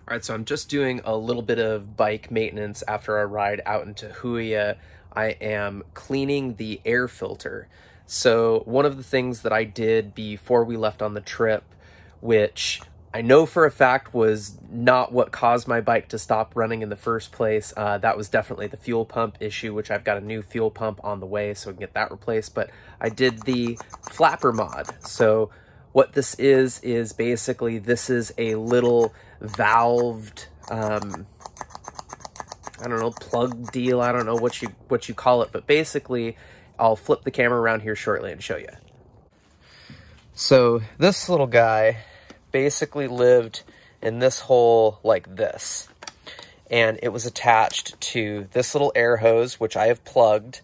All right, so I'm just doing a little bit of bike maintenance after a ride out into Huia. I am cleaning the air filter. So one of the things that I did before we left on the trip, which I know for a fact was not what caused my bike to stop running in the first place, that was definitely the fuel pump issue, which I've got a new fuel pump on the way so we can get that replaced. But I did the flapper mod. So what this is basically, this is a little valved, I don't know, plug deal. I don't know what you call it, but basically I'll flip the camera around here shortly and show you. So this little guy basically lived in this hole like this, and it was attached to this little air hose, which I have plugged,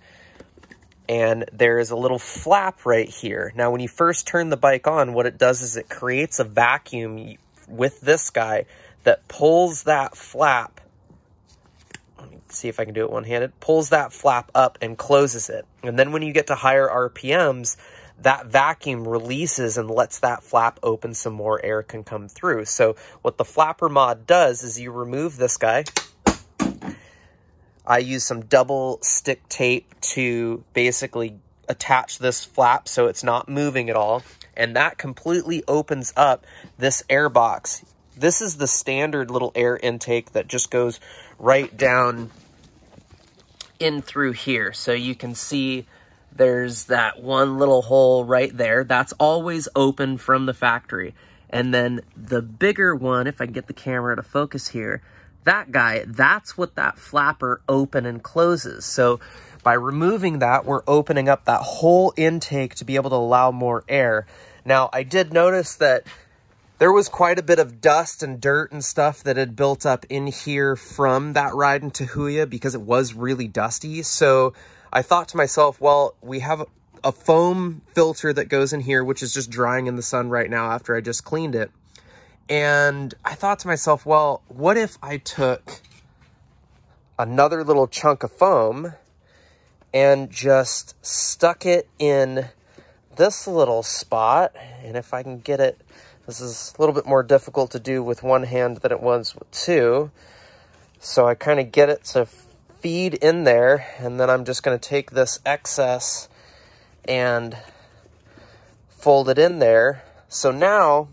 and there is a little flap right here. Now, when you first turn the bike on, what it does is it creates a vacuum with this guy that pulls that flap. Let me see if I can do it one-handed. Pulls that flap up and closes it. And then when you get to higher RPMs, that vacuum releases and lets that flap open, some more air can come through. So what the flapper mod does is you remove this guy. I use some double stick tape to basically attach this flap so it's not moving at all. And that completely opens up this air box. This is the standard little air intake that just goes right down in through here. So you can see there's that one little hole right there. That's always open from the factory. And then the bigger one, if I can get the camera to focus here, that guy, that's what that flapper open and closes. So by removing that, we're opening up that whole intake to be able to allow more air. Now, I did notice that there was quite a bit of dust and dirt and stuff that had built up in here from that ride into Huia because it was really dusty. So I thought to myself, well, we have a foam filter that goes in here, which is just drying in the sun right now after I just cleaned it. And I thought to myself, well, what if I took another little chunk of foam and just stuck it in this little spot? And if I can get it, this is a little bit more difficult to do with one hand than it was with two. So I kind of get it to feed in there, and then I'm just going to take this excess and fold it in there. So now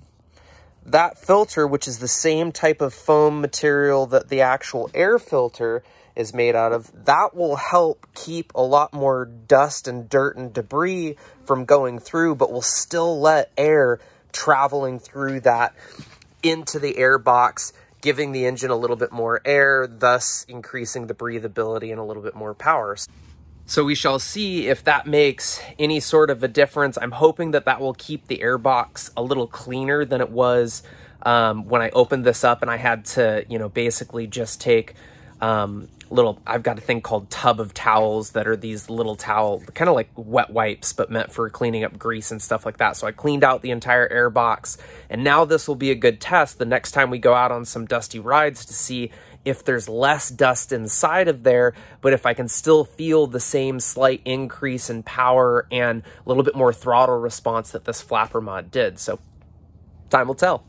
that filter, which is the same type of foam material that the actual air filter is made out of, that will help keep a lot more dust and dirt and debris from going through, but will still let air traveling through that into the air box, giving the engine a little bit more air, thus increasing the breathability and a little bit more power. So we shall see if that makes any sort of a difference. I'm hoping that that will keep the air box a little cleaner than it was when I opened this up and I had to, you know, basically just take I've got a thing called tub of towels that are these little towel, kind of like wet wipes, but meant for cleaning up grease and stuff like that. So I cleaned out the entire air box, and now this will be a good test the next time we go out on some dusty rides to see if there's less dust inside of there, but if I can still feel the same slight increase in power and a little bit more throttle response that this flapper mod did. So time will tell.